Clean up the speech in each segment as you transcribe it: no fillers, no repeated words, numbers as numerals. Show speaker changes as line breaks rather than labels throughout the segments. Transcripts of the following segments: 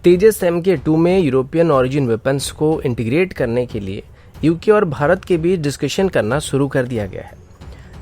तेजस MK2 में European origin weapons को integrate करने के लिए यूके और भारत के बीच डिस्कशन करना शुरू कर दिया गया है।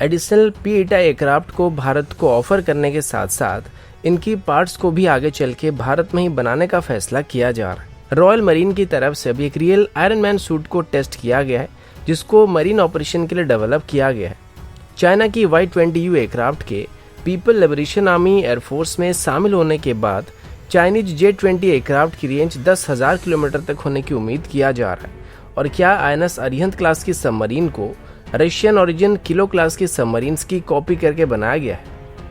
एडिशनल P8I एयरक्राफ्ट को भारत को ऑफर करने के साथ साथ इनकी पार्ट्स को भी आगे चल के भारत में ही बनाने का फैसला किया जा रहा है। रॉयल मरीन की तरफ से अभी एक रियल आयरन मैन सूट को टेस्ट किया गया है, जिसको मरीन ऑपरेशन के लिए डेवलप किया गया है। चाइना की Y-20U एयरक्राफ्ट के पीपल लिबरेशन आर्मी एयरफोर्स में शामिल होने के बाद चाइनीज J-20 एयरक्राफ्ट की रेंज 10,000 किलोमीटर तक होने की उम्मीद किया जा रहा है। और क्या INS अरिहंत क्लास की सबमरीन को रशियन ओरिजिन किलो क्लास की सबमरीन्स की कॉपी करके बनाया गया है?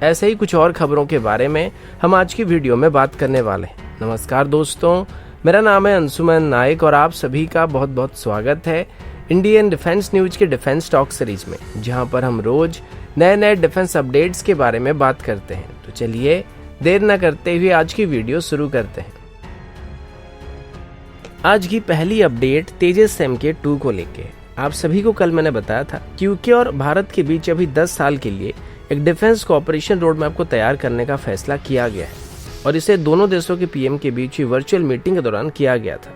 ऐसे ही कुछ और खबरों के बारे में हम आज की वीडियो में बात करने वाले हैं। नमस्कार दोस्तों, मेरा नाम है अंशुमन नायक और आप सभी का बहुत बहुत स्वागत है इंडियन डिफेंस न्यूज के डिफेंस टॉक सीरीज में, जहां पर हम रोज नए नए डिफेंस अपडेट्स के बारे में बात करते हैं। तो चलिए देर न करते हुए आज की वीडियो शुरू करते हैं। आज की पहली अपडेट तेजस MK2 को लेके। आप सभी को कल मैंने बताया था कि यूके और भारत के बीच अभी 10 साल के लिए एक डिफेंस कोऑपरेशन रोड मैप को तैयार करने का फैसला किया गया है और इसे दोनों देशों के PM के बीच हुई वर्चुअल मीटिंग के दौरान किया गया था।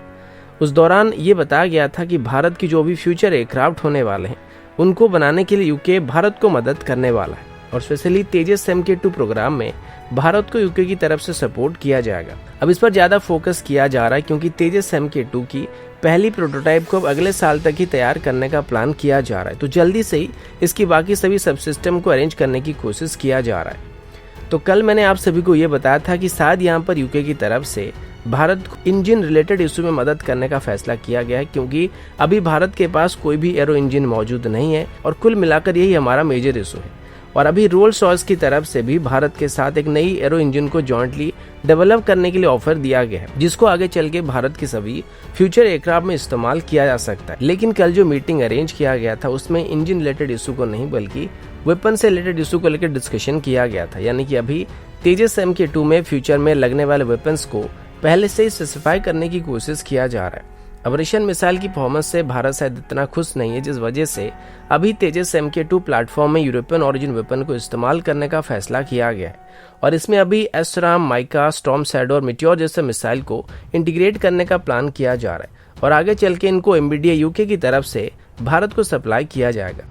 उस दौरान ये बताया गया था कि भारत की जो भी फ्यूचर एयरक्राफ्ट होने वाले हैं उनको बनाने के लिए यूके भारत को मदद करने वाला है और स्पेशली तेजस MK2 प्रोग्राम में भारत को यूके की तरफ से सपोर्ट किया जाएगा। अब इस पर ज्यादा फोकस किया जा रहा है क्योंकि तेजस MK2 की पहली प्रोटोटाइप को अब अगले साल तक ही तैयार करने का प्लान किया जा रहा है, तो जल्दी से ही इसकी बाकी सभी सब सिस्टम को अरेंज करने की कोशिश किया जा रहा है। तो कल मैंने आप सभी को ये बताया था कि शायद यहाँ पर यूके की तरफ से भारत को इंजन रिलेटेड इशू में मदद करने का फैसला किया गया है, क्योंकि अभी भारत के पास कोई भी एरो इंजन मौजूद नहीं है और कुल मिलाकर यही हमारा मेजर इशू है। और अभी रोल्स रॉयस की तरफ से भी भारत के साथ एक नई एरो इंजन को जॉइंटली डेवलप करने के लिए ऑफर दिया गया है, जिसको आगे चल के भारत की सभी फ्यूचर एयरक्राफ्ट में इस्तेमाल किया जा सकता है। लेकिन कल जो मीटिंग अरेंज किया गया था उसमें इंजन रिलेटेड इशू को नहीं बल्कि वेपन से रिलेटेड इशू को लेकर डिस्कशन किया गया था। यानी कि अभी तेजस MK2 में फ्यूचर में लगने वाले वेपन्स को पहले से ही स्पेसिफाई करने की कोशिश किया जा रहा है। अब रशियन मिसाइल की परफॉर्मेंस से भारत शायद इतना खुश नहीं है, जिस वजह से अभी तेजस MK2 प्लेटफॉर्म में यूरोपियन ओरिजिन वेपन को इस्तेमाल करने का फैसला किया गया है और इसमें अभी एस्ट्राम, माइका, स्टॉर्म शैडो और मिटियोर जैसे मिसाइल को इंटीग्रेट करने का प्लान किया जा रहा है और आगे चल के इनको MBDA यूके की तरफ से भारत को सप्लाई किया जाएगा।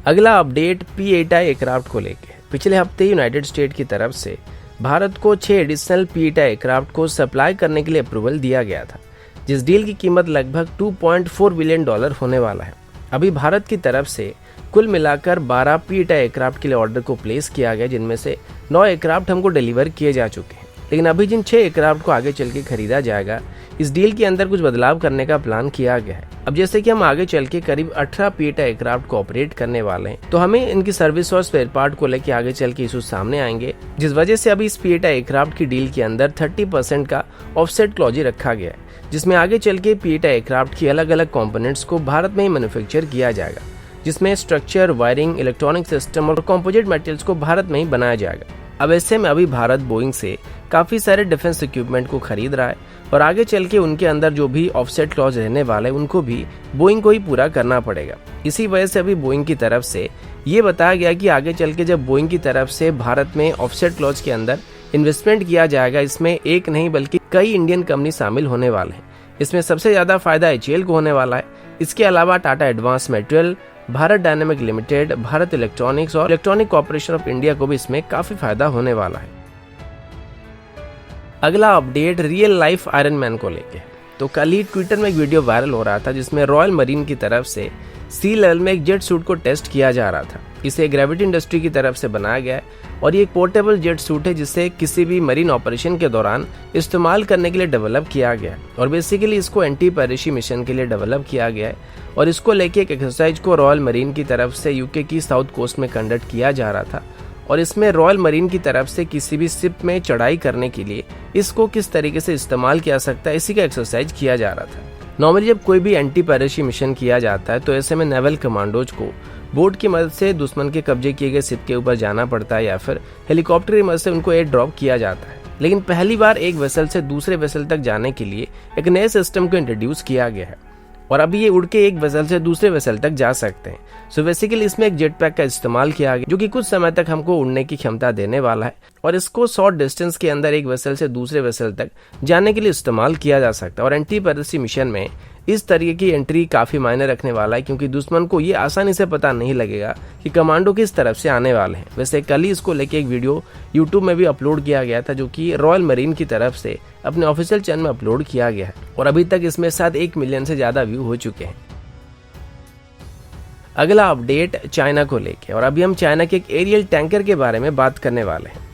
अगला अपडेट P8I एयरक्राफ्ट को लेकर। पिछले हफ्ते यूनाइटेड स्टेट की तरफ से भारत को 6 एडिशनल P8I एयरक्राफ्ट को सप्लाई करने के लिए अप्रूवल दिया गया था, जिस डील की कीमत लगभग $2.4 बिलियन होने वाला है। अभी भारत की तरफ से कुल मिलाकर 12 P8I एयरक्राफ्ट के लिए ऑर्डर को प्लेस किया गया, जिनमें से 9 एयरक्राफ्ट हमको डिलीवर किए जा चुके हैं। लेकिन अभी जिन 6 एयरक्राफ्ट को आगे चल के खरीदा जाएगा, इस डील के अंदर कुछ बदलाव करने का प्लान किया गया है। अब जैसे कि हम आगे चल के करीब 18 P8I एयरक्राफ्ट को ऑपरेट करने वाले हैं, तो हमें इनकी सर्विस और स्पेयर पार्ट को लेकर आगे चल के इशू सामने आएंगे, जिस वजह से अभी इस P8I एयरक्राफ्ट की डील के अंदर 30% का ऑफसेट क्लॉज रखा गया है, जिसमें आगे चल के P8I एयरक्राफ्ट की अलग अलग कंपोनेंट्स को भारत में ही मैन्युफैक्चर किया जाएगा, जिसमें स्ट्रक्चर, वायरिंग, इलेक्ट्रॉनिक सिस्टम और कंपोजिट मटेरियल्स को भारत में ही बनाया जाएगा। अब ऐसे में अभी भारत बोइंग से काफी सारे डिफेंस इक्विपमेंट को खरीद रहा है और आगे चल के उनके अंदर जो भी ऑफसेट क्लॉज रहने वाले उनको भी बोइंग को ही पूरा करना पड़ेगा। इसी वजह से अभी बोइंग की तरफ से ये बताया गया कि आगे चल के जब बोइंग की तरफ से भारत में ऑफसेट क्लॉज के अंदर इन्वेस्टमेंट किया जाएगा, इसमें एक नहीं बल्कि कई इंडियन कंपनी शामिल होने वाले हैं। इसमें सबसे ज्यादा फायदा HAL को होने वाला है। इसके अलावा Tata advance material, Bharat dynamic limited, Bharat electronics और इलेक्ट्रॉनिक कॉर्पोरेशन ऑफ इंडिया को भी इसमें काफी फायदा होने वाला है। अगला update real life iron man को लेके। तो कल ही ट्विटर में एक वीडियो वायरल हो रहा था, जिसमें रॉयल मरीन की तरफ से सी लेवल में एक जेट सूट को टेस्ट किया जा रहा था। इसे ग्रेविटी इंडस्ट्री की तरफ से बनाया गया है और ये एक पोर्टेबल जेट सूट है, जिसे किसी भी मरीन ऑपरेशन के दौरान इस्तेमाल करने के लिए डेवलप किया गया है और बेसिकली इसको एंटी पायरेसी मिशन के लिए डेवलप किया गया है और इसको लेके एक एक्सरसाइज को रॉयल मरीन की तरफ से यूके की साउथ कोस्ट में कंडक्ट किया जा रहा था और इसमें रॉयल मरीन की तरफ से किसी भी शिप में चढ़ाई करने के लिए इसको किस तरीके से इस्तेमाल किया सकता है, इसी का एक्सरसाइज किया जा रहा था। नॉर्मली जब कोई भी एंटी पायरेसी मिशन किया जाता है तो ऐसे में नेवल कमांडोज को बोट की मदद से दुश्मन के कब्जे किए गए शिप के ऊपर जाना पड़ता है या फिर हेलीकॉप्टर की मदद से उनको एयर ड्रॉप किया जाता है। लेकिन पहली बार एक वेसल से दूसरे वेसल तक जाने के लिए एक नए सिस्टम को इंट्रोड्यूस किया गया है। और अभी ये उड़ के एक वेसल से दूसरे वेसल तक जा सकते हैं। सो बेसिकली इसमें एक जेट पैक का इस्तेमाल किया गया जो कि कुछ समय तक हमको उड़ने की क्षमता देने वाला है और इसको शॉर्ट डिस्टेंस के अंदर एक वेसल से दूसरे वेसल तक जाने के लिए इस्तेमाल किया जा सकता है। और एंटी पायरेसी मिशन में इस तरीके की एंट्री काफी मायने रखने वाला है, क्योंकि दुश्मन को ये आसानी से पता नहीं लगेगा कि कमांडो किस तरफ से आने वाले हैं। वैसे कल ही इसको लेके एक वीडियो यूट्यूब में भी अपलोड किया गया था, जो कि रॉयल मरीन की तरफ से अपने ऑफिशियल चैनल में अपलोड किया गया है और अभी तक इसमें शायद 1 मिलियन से ज्यादा व्यू हो चुके हैं। अगला अपडेट चाइना को लेके, और अभी हम चाइना के एक एरियल टैंकर के बारे में बात करने वाले हैं।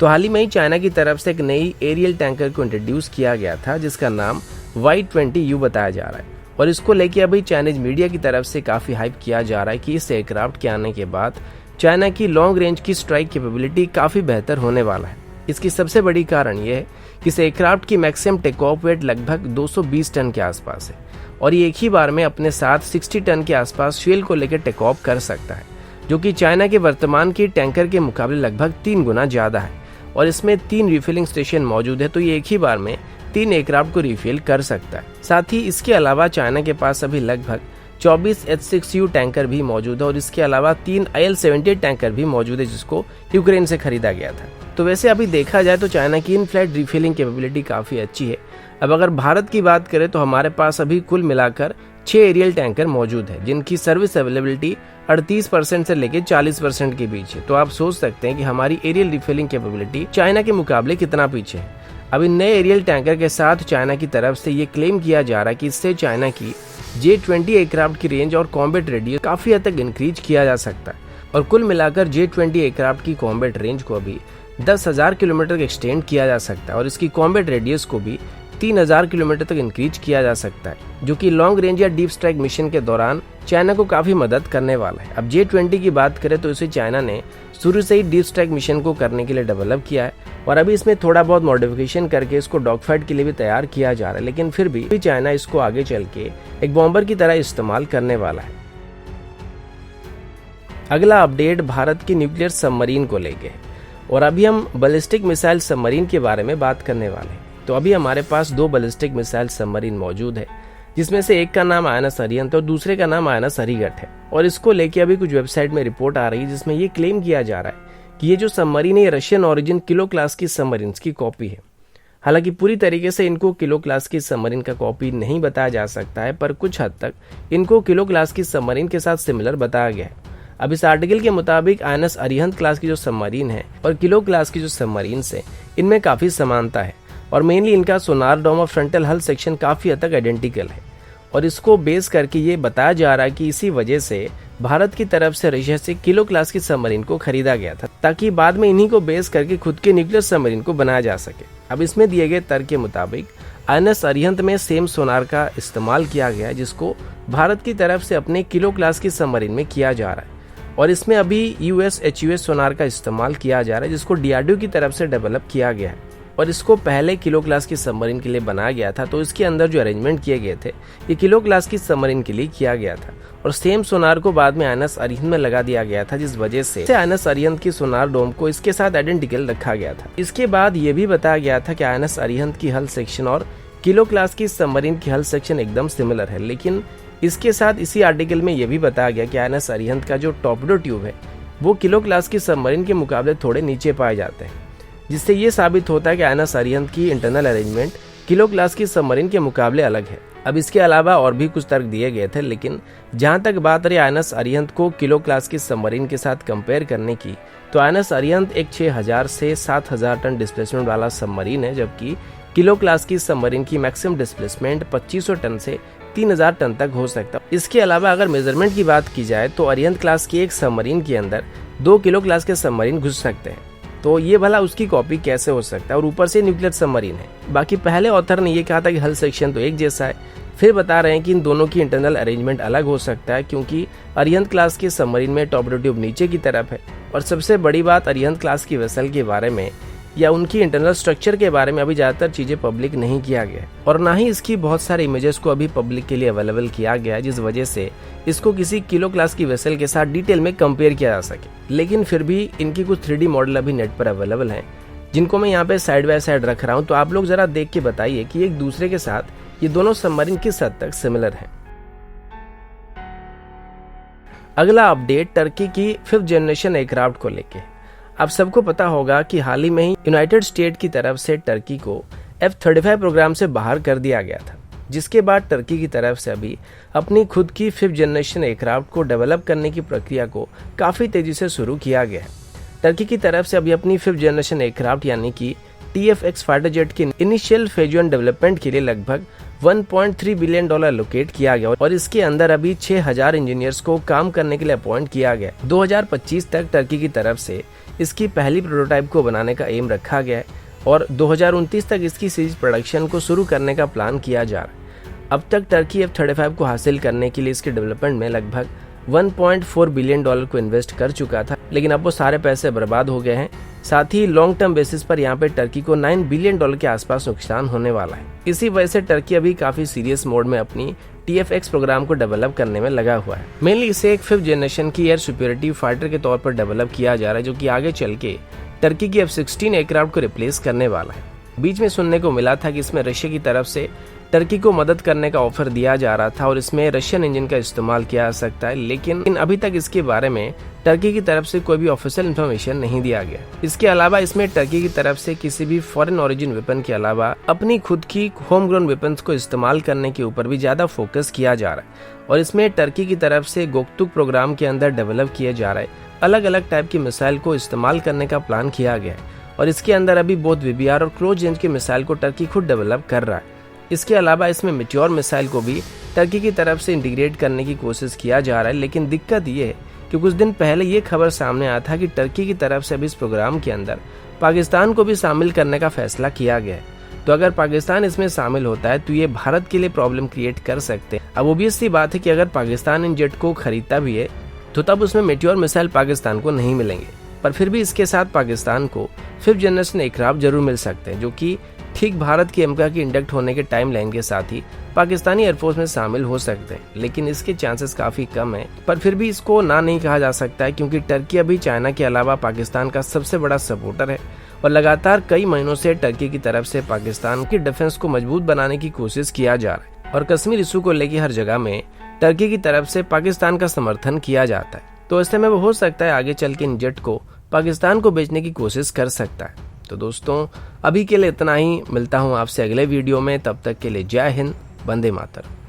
तो हाल ही में ही चाइना की तरफ से एक नई एरियल टैंकर को इंट्रोड्यूस किया गया था जिसका नाम Y-20U बताया जा रहा है और इसको लेके अभी चाइनीज मीडिया की तरफ से काफी हाइप किया जा रहा है कि इस एयरक्राफ्ट के आने के बाद चाइना की लॉन्ग रेंज की स्ट्राइक कैपेबिलिटी काफी बेहतर होने वाला है। इसकी सबसे बड़ी कारण यह है कि इस एयरक्राफ्ट की मैक्सिमम टेक ऑफ वेट लगभग 220 टन के आसपास है और ये एक ही बार में अपने साथ 60 टन के आसपास फ्यूल को लेकर टेक ऑफ कर सकता है, जो कि चाइना के वर्तमान की टैंकर के मुकाबले लगभग 3 गुना ज्यादा है। और इसमें 3 रिफिलिंग स्टेशन मौजूद है, तो ये एक ही बार में 3 एयरक्राफ्ट को रिफिल कर सकता है। साथ ही इसके अलावा चाइना के पास अभी लगभग 24 H-6U टैंकर भी मौजूद है और इसके अलावा 3 IL-78 टैंकर भी मौजूद है जिसको यूक्रेन से खरीदा गया था। तो वैसे अभी देखा जाए तो चाइना की इन फ्लाइट रिफिलिंग कैपेबिलिटी काफी अच्छी है। अब अगर भारत की बात करें तो हमारे पास अभी कुल मिलाकर 6 एरियल टैंकर मौजूद है जिनकी सर्विस अवेलेबिलिटी 38% से लेकर 40% के बीच है। तो आप सोच सकते हैं कि हमारी एरियल रिफिलिंग कैपेबिलिटी चाइना के मुकाबले कितना पीछे है। अब इन नए एरियल टैंकर के साथ चाइना की तरफ से ये क्लेम किया जा रहा है कि इससे चाइना की J-20 एयरक्राफ्ट की रेंज और कॉम्बैट रेडियस काफी हद तक इंक्रीज किया जा सकता है और कुल मिलाकर J-20 एयरक्राफ्ट की कॉम्बैट रेंज को अभी 10,000 किलोमीटर तक एक्सटेंड किया जा सकता है और इसकी कॉम्बैट रेडियस को भी 3,000 किलोमीटर तक इंक्रीज किया जा सकता है, जो कि लॉन्ग रेंज या डीप स्ट्राइक मिशन के दौरान चाइना को काफी मदद करने वाला है। अब J-20 की बात करें तो इसे चाइना ने शुरू से ही डीप स्ट्राइक मिशन को करने के लिए डेवलप किया है और अभी इसमें थोड़ा बहुत मॉडिफिकेशन करके इसको डॉग फाइट के लिए भी तैयार किया जा रहा है, लेकिन फिर भी चाइना इसको आगे चल के एक बॉम्बर की तरह इस्तेमाल करने वाला है। अगला अपडेट भारत की न्यूक्लियर सबमरीन को लेके और अभी हम बैलिस्टिक मिसाइल सबमरीन के बारे में बात करने वाले हैं। तो अभी हमारे पास 2 बैलिस्टिक मिसाइल सबमरीन मौजूद है जिसमें से एक का नाम INS अरिहंत और दूसरे का नाम INS अरिहंत है और इसको लेके अभी कुछ वेबसाइट में रिपोर्ट आ रही है जिसमें ये क्लेम किया जा रहा है कि ये जो सबमरीन है ये रशियन ओरिजिन किलो क्लास की सबमरीन्स की कॉपी है। हालांकि पूरी तरीके से इनको किलो क्लास की सबमरीन का कॉपी नहीं बताया जा सकता है, पर कुछ हद तक इनको किलो क्लास की सबमरीन के साथ सिमिलर बताया गया है। अब इस आर्टिकल के मुताबिक INS अरिहंत क्लास की जो सबमरीन है और किलो क्लास की जो सबमरीन है इनमें काफी समानता है और मेनली इनका सोनार डोम और फ्रंटल हल सेक्शन काफी हद तक आइडेंटिकल है और इसको बेस करके ये बताया जा रहा है कि इसी वजह से भारत की तरफ से रशिया से किलो क्लास की सबमरीन को खरीदा गया था ताकि बाद में इन्हीं को बेस करके खुद के न्यूक्लियर सबमरीन को बनाया जा सके। अब इसमें दिए गए तर्क के मुताबिक INS अरिहंत में सेम सोनार का इस्तेमाल किया गया है जिसको भारत की तरफ से अपने किलो क्लास की सबमरीन में किया जा रहा है और इसमें अभी US-HUS सोनार का इस्तेमाल किया जा रहा है जिसको DRDO की तरफ से डेवलप किया गया है और इसको पहले किलो क्लास की सबमरीन के लिए बनाया गया था। तो इसके अंदर जो अरेंजमेंट किए गए थे ये किलो क्लास की सबमरीन के लिए किया गया था और सेम सोनार को बाद में INS अरिहंत में लगा दिया गया था, जिस वजह से INS अरिहंत की सोनार डोम को इसके साथ आइडेंटिकल रखा गया था। इसके बाद ये भी बताया गया था कि INS अरिहंत की हल सेक्शन और किलो क्लास की सबमरीन की हल सेक्शन एकदम सिमिलर है, लेकिन इसके साथ इसी आर्टिकल में यह भी बताया गया कि INS अरिहंत का जो टॉर्पेडो ट्यूब है वो किलो क्लास की सबमरीन के मुकाबले थोड़े नीचे पाए जाते हैं, जिससे ये साबित होता है कि INS अरिहंत की इंटरनल अरेंजमेंट किलो क्लास की सबमरीन के मुकाबले अलग है। अब इसके अलावा और भी कुछ तर्क दिए गए थे, लेकिन जहां तक बात रही INS अरिहंत को किलो क्लास की सबमरीन के साथ कंपेयर करने की, तो INS अरिहंत एक 6,000 से 7,000 टन डिस्प्लेसमेंट वाला सबमरीन है, जबकि किलो क्लास की सबमरीन की मैक्सिमम डिस्प्लेसमेंट 2500 टन से 3,000 टन तक हो सकता है। इसके अलावा अगर मेजरमेंट की बात की जाए तो अरिहंत क्लास की एक सबमरीन के अंदर 2 किलो क्लास के सबमरीन घुस सकते हैं, तो ये भला उसकी कॉपी कैसे हो सकता है, और ऊपर से न्यूक्लियर सबमरीन है। बाकी पहले ऑथर ने ये कहा था कि हल सेक्शन तो एक जैसा है, फिर बता रहे हैं कि इन दोनों की इंटरनल अरेंजमेंट अलग हो सकता है क्योंकि अरिहंत क्लास की सबमरीन में टॉर्पेडो ट्यूब नीचे की तरफ है। और सबसे बड़ी बात, अरिहंत क्लास की वेसल के बारे में या उनकी इंटरनल स्ट्रक्चर के बारे में अभी ज्यादातर चीजें पब्लिक नहीं किया गया है और ना ही इसकी बहुत सारे इमेजेस को अभी पब्लिक के लिए अवेलेबल किया गया है, जिस वजह से इसको किसी किलो क्लास की वेसल के साथ डिटेल में कंपेयर किया जा सके। लेकिन फिर भी इनकी कुछ 3D मॉडल अभी नेट पर अवेलेबल हैं, जिनको मैं यहाँ पे साइड बाय साइड रख रहा हूँ, तो आप लोग जरा देख के बताइए कि एक दूसरे के साथ ये दोनों सबमरीन किस हद तक सिमिलर हैं। अगला अपडेट टर्की की 5th जनरेशन एयरक्राफ्ट को लेके। आप सबको पता होगा कि हाल ही में ही यूनाइटेड स्टेट की तरफ से टर्की को F-35 प्रोग्राम से बाहर कर दिया गया था, जिसके बाद टर्की की तरफ से अभी अपनी खुद की 5th जनरेशन एयरक्राफ्ट को डेवलप करने की प्रक्रिया को काफ़ी तेज़ी से शुरू किया गया है। टर्की की तरफ से अभी अपनी 5th जनरेशन एयरक्राफ्ट यानी कि TFX फाइटर जेट की इनिशियल फेज 1 डेवलपमेंट के लिए लगभग $1.3 बिलियन लोकेट किया गया और इसके अंदर अभी 6000 इंजीनियर्स को काम करने के लिए अपॉइंट किया गया। 2025 तक टर्की की तरफ से इसकी पहली प्रोटोटाइप को बनाने का एम रखा गया है और 2029 तक इसकी सीरीज प्रोडक्शन को शुरू करने का प्लान किया जा रहा है। अब तक टर्की F-35 को हासिल करने के लिए इसके डेवलपमेंट में लगभग $1.4 बिलियन को इन्वेस्ट कर चुका था, लेकिन अब वो सारे पैसे बर्बाद हो गए हैं। साथ ही लॉन्ग टर्म बेसिस पर यहाँ पे टर्की को $9 बिलियन के आसपास नुकसान होने वाला है। इसी वजह से टर्की अभी काफी सीरियस मोड में अपनी TFX प्रोग्राम को डेवलप करने में लगा हुआ है। मेनली इसे एक 5th जनरेशन की एयर सुपीरियरिटी फाइटर के तौर पर डेवलप किया जा रहा है, जो कि आगे चल के टर्की की F-16 एयरक्राफ्ट को रिप्लेस करने वाला है। बीच में सुनने को मिला था कि इसमें रशिया की तरफ से टर्की को मदद करने का ऑफर दिया जा रहा था और इसमें रशियन इंजन का इस्तेमाल किया जा सकता है, लेकिन अभी तक इसके बारे में टर्की की तरफ से कोई भी ऑफिशियल इन्फॉर्मेशन नहीं दिया गया। इसके अलावा इसमें टर्की की तरफ से किसी भी फॉरेन ओरिजिन वेपन के अलावा अपनी खुद की होम ग्रोन वेपन्स को इस्तेमाल करने के ऊपर भी ज्यादा फोकस किया जा रहा है और इसमें टर्की की तरफ से गोक्तुक प्रोग्राम के अंदर डेवलप किया जा रहा है अलग अलग टाइप की मिसाइल को इस्तेमाल करने का प्लान किया गया है और इसके अंदर अभी बोथ VBR और क्लोज रेंज के मिसाइल को टर्की खुद डेवलप कर रहा है। इसके अलावा इसमें मेट्योर मिसाइल को भी टर्की की तरफ से इंटीग्रेट करने की कोशिश किया जा रहा है, लेकिन दिक्कत ये है कि कुछ दिन पहले ये खबर सामने आया था कि टर्की की तरफ से अभी इस प्रोग्राम के अंदर पाकिस्तान को भी शामिल करने का फैसला किया गया है। तो अगर पाकिस्तान इसमें शामिल होता है तो ये भारत के लिए प्रॉब्लम क्रिएट कर सकते हैं। अब ऑब्वियस सी बात है कि अगर पाकिस्तान इन जेट को खरीदता भी है तो तब उसमें मेट्योर मिसाइल पाकिस्तान को नहीं मिलेंगे, पर फिर भी इसके साथ पाकिस्तान को 5th जनरेशन एयरक्राफ्ट जरूर मिल सकते हैं, जो कि ठीक भारत की एमका की इंडक्ट होने के टाइम लाइन के साथ ही पाकिस्तानी एयरफोर्स में शामिल हो सकते हैं, लेकिन इसके चांसेस काफी कम है। पर फिर भी इसको ना नहीं कहा जा सकता है, क्योंकि टर्की अभी चाइना के अलावा पाकिस्तान का सबसे बड़ा सपोर्टर है और लगातार कई महीनों से टर्की की तरफ से पाकिस्तान की डिफेंस को मजबूत बनाने की कोशिश किया जा रहा है और कश्मीर इशू को लेकर हर जगह में टर्की की तरफ से पाकिस्तान का समर्थन किया जाता है। तो ऐसे में वो हो सकता है आगे चल के इन जेट को पाकिस्तान को बेचने की कोशिश कर सकता है। तो दोस्तों अभी के लिए इतना ही, मिलता हूँ आपसे अगले वीडियो में, तब तक के लिए जय हिंद, वंदे मातरम।